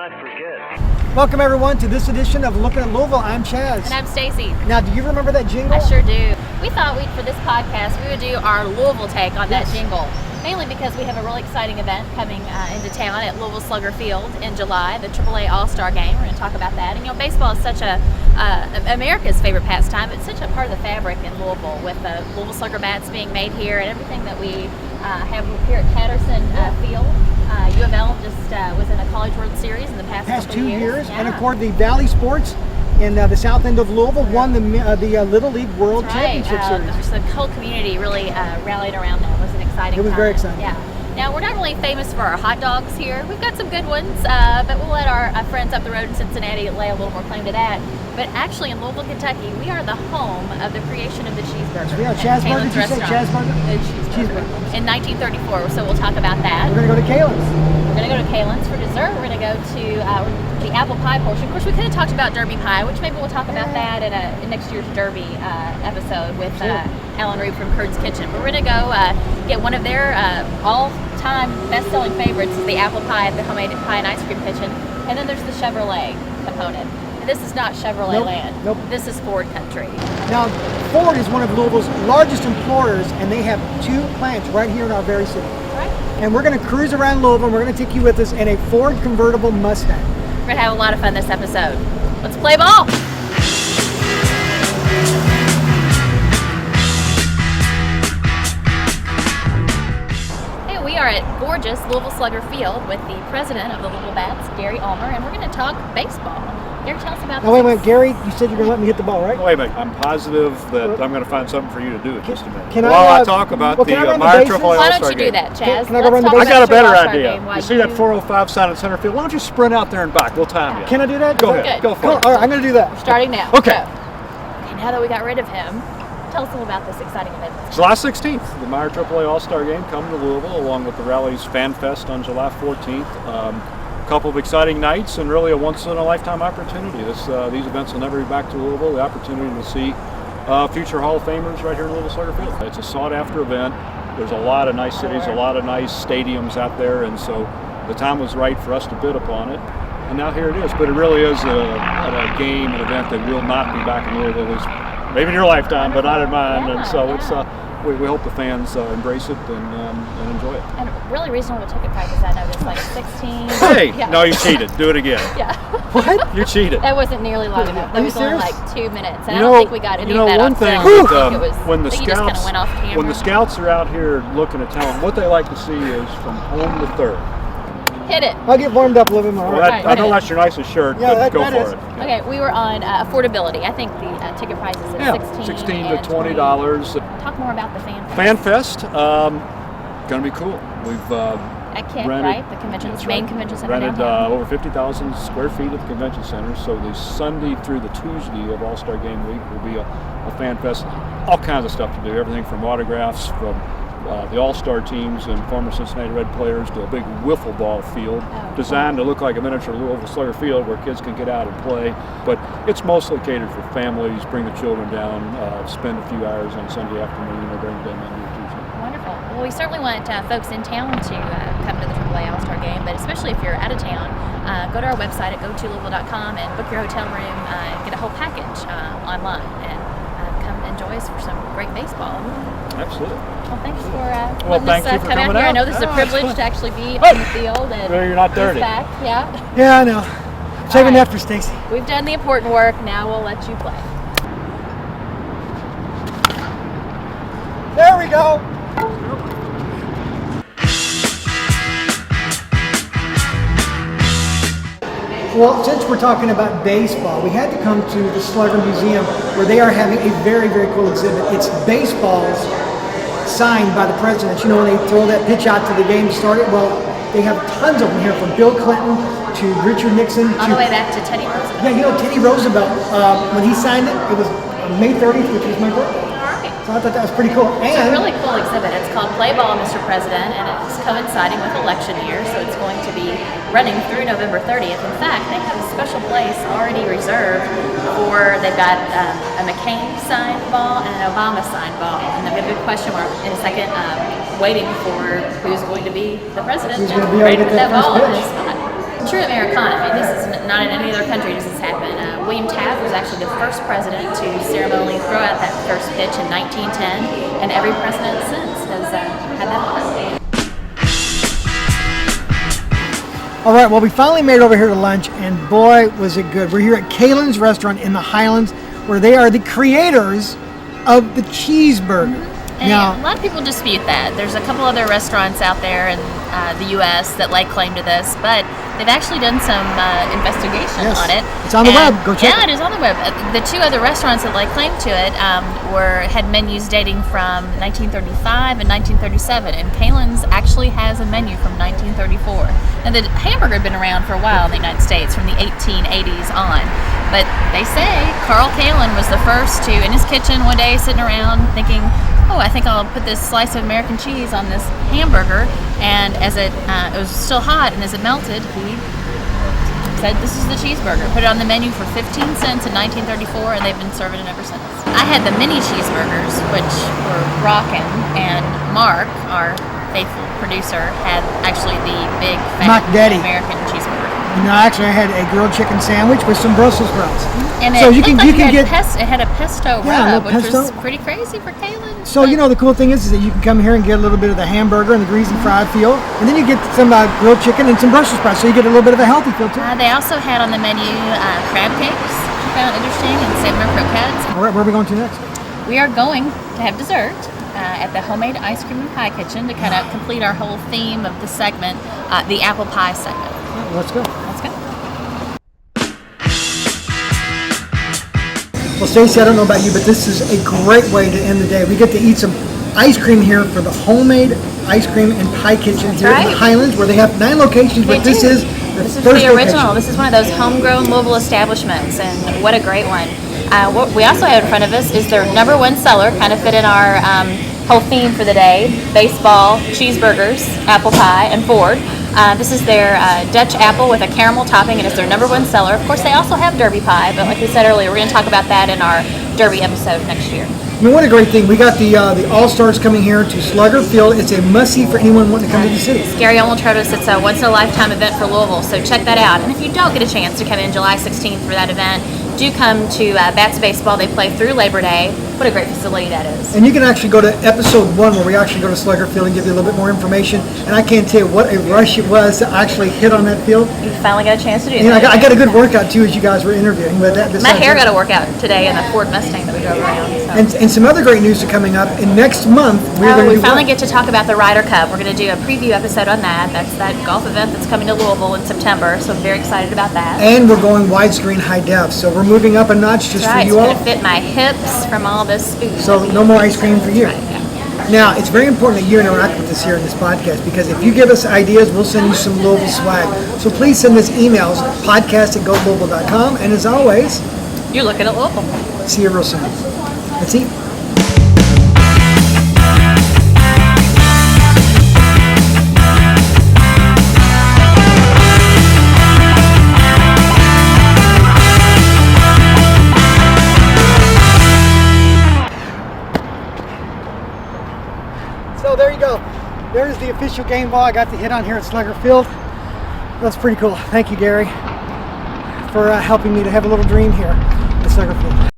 I forget? Welcome everyone to this edition of Looking at Louisville. I'm Chaz. And I'm Stacy. Now, do you remember that jingle? I sure do. We thought for this podcast we would do our Louisville take on that jingle. Mainly because we have a really exciting event coming into town at Louisville Slugger Field in July, the AAA All-Star Game. We're going to talk about that. And baseball is such America's favorite pastime. It's such a part of the fabric in Louisville, with the Louisville Slugger bats being made here and everything that we have here at Patterson Field. U of L just was in a College World Series in the past 2 years. Yeah. And of course, the Valley Sports in the south end of Louisville won the Little League World Championship Series. Just the whole community really rallied around that. It was an exciting time. It was very exciting. Yeah. Now, we're not really famous for our hot dogs here. We've got some good ones, but we'll let our friends up the road in Cincinnati lay a little more claim to that. But actually, in Louisville, Kentucky, we are the home of the creation of the cheeseburger. We are Cheeseburger. Did you say Cheeseburger? Cheeseburger. In 1934, so we'll talk about that. We're going to go to Kaelins. We're going to go to Kaelins for dessert. We're going to go to the apple pie portion. Of course, we could have talked about Derby pie, which maybe we'll talk about that in next year's Derby episode with Alan Reed from Curd's Kitchen. But we're going to go get one of their all-time best-selling favorites, is the apple pie at the Homemade Pie and Ice Cream Kitchen. And then there's the Chevrolet component. And this is not Chevrolet land. Nope. This is Ford country. Now, Ford is one of Louisville's largest employers, and they have 2 plants right here in our very city. Right. And we're going to cruise around Louisville, and we're going to take you with us in a Ford convertible Mustang. We're going to have a lot of fun this episode. Let's play ball! We are at gorgeous Louisville Slugger Field with the president of the Louisville Bats, Gary Ulmer, and we're going to talk baseball. Gary, tell us about this. Now, wait, Gary, you said you're going to let me hit the ball, right? Wait a minute. I'm positive that I'm going to find something for you to do in just a minute. Can I talk about the Meyer AAA All-Star Why don't you game. do that, Chaz? Can I go run the I bases? got a better idea. You see that 405 sign in center field? Why don't you sprint out there and back? We'll time you. Can I do that? Go ahead. Go for it. All right, I'm going to do that. Starting now. Okay. Okay, now that we got rid of him, tell us a little about this exciting event. July 16th, the Meyer AAA All-Star Game coming to Louisville, along with the Rally's Fan Fest on July 14th. A couple of exciting nights and really a once-in-a-lifetime opportunity. These events will never be back to Louisville. The opportunity to see future Hall of Famers right here in Louisville Slugger Field. It's a sought-after event. There's a lot of nice cities, a lot of nice stadiums out there, and so the time was right for us to bid upon it. And now here it is. But it really is a game, an event that will not be back in Louisville, at least maybe in your lifetime, but not in mine. And so it's we hope the fans embrace it and enjoy it. And really reasonable ticket prices, I noticed, like 16. Hey, no, you cheated. Do it again. Yeah. What? You cheated. That wasn't nearly long enough. That you was only serious? like 2 minutes. And I don't think we got any of that one on thing film. that, when the I think you just kinda scouts went off camera. when the scouts are out here looking at talent, what they like to see is from home to third. Hit it. I'll get warmed up a little bit more. Well, I know that's your nicest shirt, but go for it. Okay, we were on affordability. I think the ticket prices are $16 to $20. Talk more about the Fan Fest. Fan Fest, going to be cool. We've at KIC, rented, right? The main convention center. Rented downtown. over 50,000 square feet of the convention center. So the Sunday through the Tuesday of All-Star Game Week will be a Fan Fest. All kinds of stuff to do. Everything from autographs from the All-Star teams and former Cincinnati Red players to a big wiffle ball field designed to look like a miniature Louisville Slugger Field where kids can get out and play. But it's mostly catered for families. Bring the children down, spend a few hours on Sunday afternoon, or during the day Monday or Tuesday. Wonderful. Well, we certainly want folks in town to come to the AAA All-Star Game, but especially if you're out of town, go to our website at gotolouisville.com and book your hotel room and get a whole package online and come enjoy us for some great baseball. Absolutely. Well, thanks for thank you for coming out here. I know this is a privilege to actually be on the field and you're not dirty. back. Yeah. Yeah, I know. Saving that for Stacy. We've done the important work. Now we'll let you play. There we go. Well, since we're talking about baseball, we had to come to the Slugger Museum where they are having a very, very cool exhibit. It's baseballs signed by the presidents. You know, when they throw that pitch out to the game to start it, well, they have tons of them here, from Bill Clinton to Richard Nixon. All the way back to Teddy Roosevelt. Yeah, you know, Teddy Roosevelt, when he signed it, it was May 30th, which was my birthday. So I thought that was pretty cool. It's a really cool exhibit. It's called Play Ball, Mr. President, and it's coinciding with election year, so it's going to be running through November 30th. In fact, they have a special place already reserved for, they've got a McCain signed ball and an Obama signed ball. And they've got a big question mark in a second, waiting for who's going to be the president. Who's going to be ready able to to put that get that ball first in pitch. his spot. a true Americana. I mean, this is not in any other country does this happen. William Taft was actually the first president to ceremonially throw out that first pitch in 1910, and every president since has had that honor. All right, well, we finally made it over here to lunch, and boy, was it good. We're here at Kaelins restaurant in the Highlands, where they are the creators of the cheeseburger. And a lot of people dispute that. There's a couple other restaurants out there in the U.S. that lay claim to this, but they've actually done some investigation on it. It's on the web. Go check it. Yeah, it is on the web. The two other restaurants that lay claim to it had menus dating from 1935 and 1937, and Kaelins actually has a menu from 1934. Now, the hamburger had been around for a while in the United States, from the 1880s on. But they say Carl Kaelin was the first to, in his kitchen one day, sitting around thinking, oh, I think I'll put this slice of American cheese on this hamburger. And as it was still hot, and as it melted, he said, this is the cheeseburger. Put it on the menu for 15 cents in 1934, and they've been serving it ever since. I had the mini cheeseburgers, which were rockin', and Mark, our faithful producer, had actually the big, fat American cheeseburger. No, actually, I had a grilled chicken sandwich with some Brussels sprouts. And so it had a pesto rub, which was pretty crazy for Kaelin. So, the cool thing is that you can come here and get a little bit of the hamburger and the greasy fried feel, and then you get some grilled chicken and some Brussels sprouts, so you get a little bit of a healthy feel too. They also had on the menu crab cakes, which I found interesting, and salmon croquettes. All right, where are we going to next? We are going to have dessert at the Homemade Ice Cream and Pie Kitchen to kind of complete our whole theme of the segment, the apple pie segment. Well, let's go. Let's go. Well, Stacey, I don't know about you, but this is a great way to end the day. We get to eat some ice cream here for the Homemade Ice Cream and Pie Kitchen here in the Highlands, where they have 9 locations, but this is the original. Location. This is one of those homegrown Louisville establishments, and what a great one. What we also have in front of us is their #1 seller, kind of fit in our whole theme for the day: baseball, cheeseburgers, apple pie, and Ford. This is their Dutch apple with a caramel topping, and it's their #1 seller. Of course, they also have Derby pie, but like we said earlier, we're going to talk about that in our Derby episode next year. I mean, what a great thing. We got the All-Stars coming here to Slugger Field. It's a must-see for anyone wanting to come to the city. Gary Olin told us it's a once-in-a-lifetime event for Louisville, so check that out. And if you don't get a chance to come in July 16th for that event, do come to Bats Baseball. They play through Labor Day. What a great facility that is. And you can actually go to episode 1, where we actually go to Slugger Field and give you a little bit more information. And I can't tell you what a rush it was to actually hit on that field. You finally got a chance to do that. I got a good workout too, as you guys were interviewing. But my hair got a workout today in the Ford Mustang that we drove around. So. And some other great news are coming up. And next month we finally get to talk about the Ryder Cup. We're going to do a preview episode on that. That's that golf event that's coming to Louisville in September. So I'm very excited about that. And we're going widescreen high def. So we're moving up a notch just for you all. It's going to fit my hips from all this food. So no more ice cream for you. Now, it's very important that you interact with us here in this podcast, because if you give us ideas, we'll send you some Louisville swag. So please send us emails, podcast@golouisville.com. And as always, you're looking at Louisville. See you real soon. Let's eat. So there you go. There's the official game ball I got to hit on here at Slugger Field. That's pretty cool. Thank you, Gary, for helping me to have a little dream here at Slugger Field.